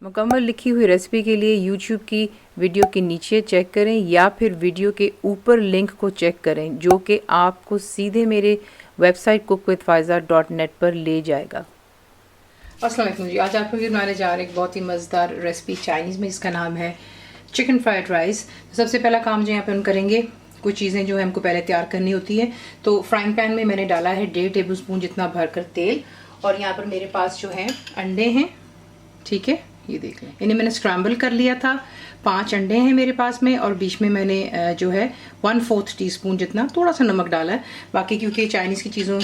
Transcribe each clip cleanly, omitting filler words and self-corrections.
मुकम्मल लिखी हुई रेसिपी के लिए यूट्यूब की वीडियो के नीचे चेक करें या फिर वीडियो के ऊपर लिंक को चेक करें जो कि आपको सीधे मेरे वेबसाइट cookWithFaiza.net पर ले जाएगा। अस्सलाम वालेकुम जी, आज आपको बनाने जा रहे एक बहुत ही मज़ेदार रेसिपी चाइनीज़ में, इसका नाम है चिकन फ्राइड राइस। सबसे पहला काम जो यहाँ पे हम करेंगे, कुछ चीज़ें जो है हमको पहले तैयार करनी होती है। तो फ्राइंग पैन में मैंने डाला है 1.5 टेबल स्पून जितना भरकर तेल, और यहाँ पर मेरे पास जो है अंडे हैं, ठीक है, ये देख लें, इन्हें मैंने स्क्रैम्बल कर लिया था। 5 अंडे हैं मेरे पास में, और बीच में मैंने जो है 1/4 टीस्पून जितना थोड़ा सा नमक डाला है। बाकी क्योंकि चाइनीज़ की चीज़ों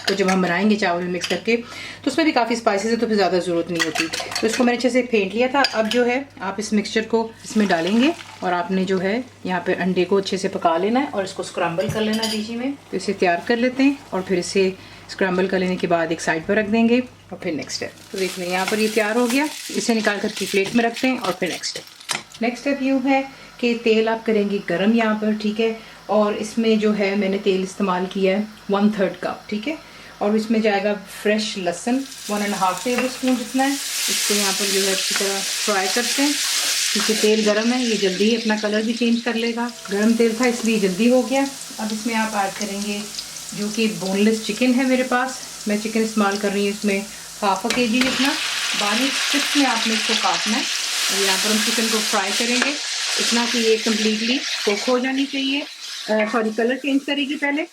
को जब हम बनाएंगे चावल में मिक्स करके तो उसमें भी काफ़ी स्पाइसेस है, तो फिर ज़्यादा ज़रूरत नहीं होती। तो इसको मैंने अच्छे से फेंट लिया था। अब जो है आप इस मिक्सचर को इसमें डालेंगे और आपने जो है यहाँ पे अंडे को अच्छे से पका लेना है और इसको स्क्रैम्बल कर लेना है बीच में। तो इसे तैयार कर लेते हैं और फिर इसे स्क्रैम्बल कर लेने के बाद एक साइड पर रख देंगे और फिर नेक्स्ट स्टेप। तो देख लें यहाँ पर ये तैयार हो गया, इसे निकाल कर की प्लेट में रखते हैं और फिर नेक्स्ट स्टेप यूँ है कि तेल आप करेंगे गरम यहाँ पर, ठीक है, और इसमें जो है मैंने तेल इस्तेमाल किया है 1/3 कप, ठीक है, और इसमें जाएगा फ्रेश लहसुन 1.5 टेबल स्पून जितना है। इसको यहाँ पर जो है अच्छी तरह फ्राई करते हैं क्योंकि तेल गरम है, ये जल्दी अपना कलर भी चेंज कर लेगा। गरम तेल था इसलिए जल्दी हो गया। अब इसमें आप ऐड करेंगे जो कि बोनलेस चिकन है मेरे पास, मैं चिकन इस्तेमाल कर रही हूँ इसमें 1/2 kg जितना। बारीक स्ट्रिप्स में आपने इसको काटना है और यहाँ पर हम चिकन को फ्राई करेंगे इतना कि ये कम्प्लीटली कुक हो जानी चाहिए, सॉरी कलर चेंज करेगी पहले।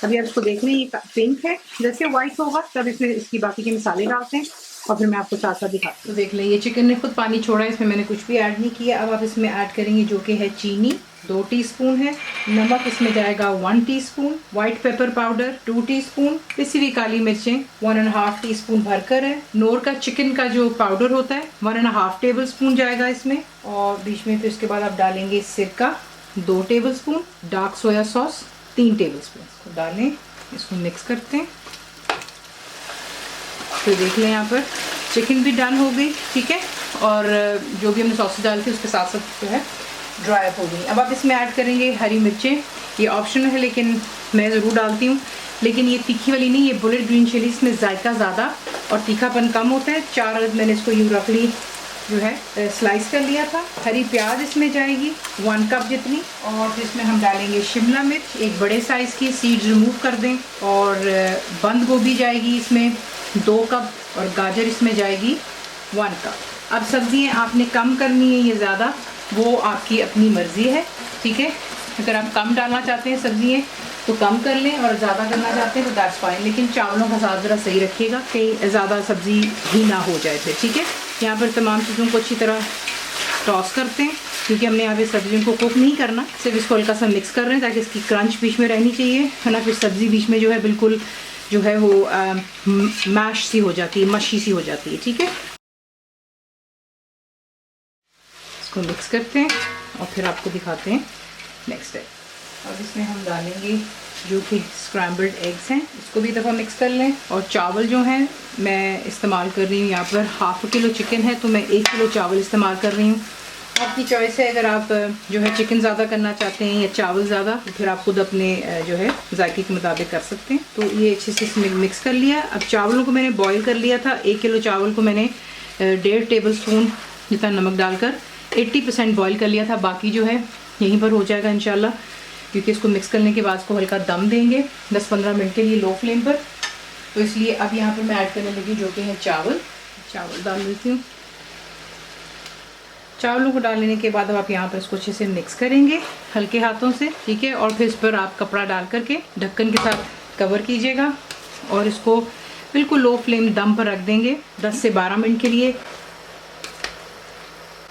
अभी आप इसको देख लें, ये पिंक है, जैसे वाइट होगा तब इसमें इसकी बाकी के मसाले डालते हैं और फिर मैं आपको साथ साथ दिखाती हूँ। तो देख लें ये चिकन ने खुद पानी छोड़ा है, इसमें मैंने कुछ भी ऐड नहीं किया। अब आप इसमें ऐड करेंगे जो कि है चीनी 2 टीस्पून है, नमक इसमें जाएगा 1 teaspoon, white pepper powder 2 teaspoon, पिसी हुई काली मिर्चें 1.5 टीस्पून भरकर है, नोर का चिकन का जो पाउडर होता है 1.5 टेबल स्पून जाएगा इसमें, और बीच में फिर इसके बाद आप डालेंगे सिरका 2 table spoon, dark soya sauce 3 table spoon. इसको डालें, इसको मिक्स करते हैं। तो देख लें यहाँ पर चिकन भी डन हो गई, ठीक है, और जो भी हमने सॉसेज डाली थी उसके साथ साथ जो है ड्राई अप हो गई। अब आप इसमें ऐड करेंगे हरी मिर्चें, ये ऑप्शनल है लेकिन मैं ज़रूर डालती हूँ, लेकिन ये तीखी वाली नहीं, ये बुलेट ग्रीन चिली, इसमें जायका ज़्यादा और तीखापन कम होता है। 4 मैंने इसको यूँ रफली जो है स्लाइस कर लिया था। हरी प्याज इसमें जाएगी 1 कप जितनी, और फिर इसमें हम डालेंगे शिमला मिर्च एक बड़े साइज़ की, सीड्स रिमूव कर दें, और बंद गोभी जाएगी इसमें 2 कप, और गाजर इसमें जाएगी 1 कप। अब सब्जियां आपने कम करनी है, ये ज़्यादा वो आपकी अपनी मर्ज़ी है, ठीक है। अगर आप कम डालना चाहते हैं सब्जियां तो कम कर लें, और ज़्यादा करना चाहते हैं तो दैट्स फाइन, लेकिन चावलों का साथ ज़रा सही रखिएगा कि ज़्यादा सब्ज़ी ही ना हो जाए फिर, ठीक है। यहाँ पर तमाम चीज़ों को अच्छी तरह टॉस करते हैं क्योंकि हमने यहाँ पे सब्जियों को कुक नहीं करना, सिर्फ इसको हल्का सा मिक्स कर रहे हैं ताकि इसकी क्रंच बीच में रहनी चाहिए, है ना। फिर सब्ज़ी बीच में जो है बिल्कुल जो है वो मैश सी हो जाती है, मशी सी हो जाती है, ठीक है। इसको मिक्स करते हैं और फिर आपको दिखाते हैं नेक्स्ट स्टेप। अब इसमें हम डालेंगे जो कि स्क्रैम्बल्ड एग्स हैं, इसको भी दफ़ा मिक्स कर लें। और चावल जो हैं मैं इस्तेमाल कर रही हूँ यहाँ पर 1/2 किलो चिकन है तो मैं 1 किलो चावल इस्तेमाल कर रही हूँ। आपकी चॉइस है, अगर आप जो है चिकन ज़्यादा करना चाहते हैं या चावल ज़्यादा, तो फिर आप खुद अपने जो है जायके के मुताबिक कर सकते हैं। तो ये अच्छे से इसमें मिक्स कर लिया। अब चावलों को मैंने बॉईल कर लिया था, 1 किलो चावल को मैंने 1.5 टेबल स्पून जितना नमक डालकर 80% बॉईल कर लिया था। बाकी जो है यहीं पर हो जाएगा इंशाल्लाह, क्योंकि इसको मिक्स करने के बाद इसको हल्का दम देंगे 10-15 मिनट के लिए लो फ्लेम पर। तो इसलिए अब यहाँ पर मैं ऐड करने लगी जो कि है चावल डाल देती हूँ। चावलों को डाल लेने के बाद अब आप यहाँ पर इसको अच्छे से मिक्स करेंगे हल्के हाथों से, ठीक है, और फिर इस पर आप कपड़ा डाल करके ढक्कन के साथ कवर कीजिएगा और इसको बिल्कुल लो फ्लेम दम पर रख देंगे 10 से 12 मिनट के लिए।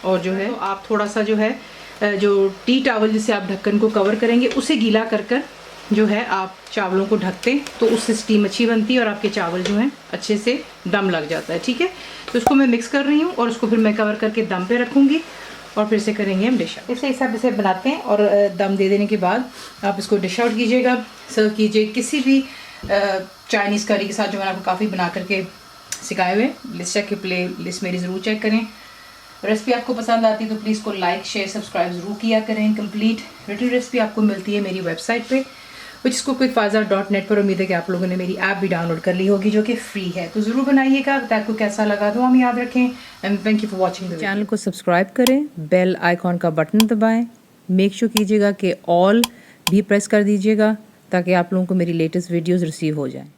और जो है तो आप थोड़ा सा जो है जो टी टॉवल जिससे आप ढक्कन को कवर करेंगे उसे गीला कर कर जो है आप चावलों को ढकते हैं तो उससे स्टीम अच्छी बनती है और आपके चावल जो हैं अच्छे से दम लग जाता है, ठीक है। तो इसको मैं मिक्स कर रही हूँ और उसको फिर मैं कवर करके दम पे रखूँगी और फिर से करेंगे हम डिश आउट। इसे हिसाब से बनाते हैं और दम दे देने के बाद आप इसको डिश आउट कीजिएगा, सर्व कीजिए किसी भी चाइनीज़ करी के साथ जो मैंने आपको काफ़ी बना करके सिखाए हुए। लिस्ट चेक की प्ले लिस्ट मेरी ज़रूर चेक करें। रेसिपी आपको पसंद आती है तो प्लीज़ को लाइक शेयर सब्सक्राइब ज़रूर किया करें। कंप्लीट रिटन रेसिपी आपको मिलती है मेरी वेबसाइट पे विच इज़ cookWithFaiza.net पर। उम्मीद है कि आप लोगों ने मेरी ऐप भी डाउनलोड कर ली होगी जो कि फ्री है, तो ज़रूर बनाइएगा। बताए आपको कैसा लगा, तो हम याद रखें and thank you for watching. Channel को सब्सक्राइब करें, बेल आइकॉन का बटन दबाएं, मेक श्योर कीजिएगा कि ऑल भी प्रेस कर दीजिएगा ताकि आप लोगों को मेरी लेटेस्ट वीडियोज़ रिसीव हो जाएँ।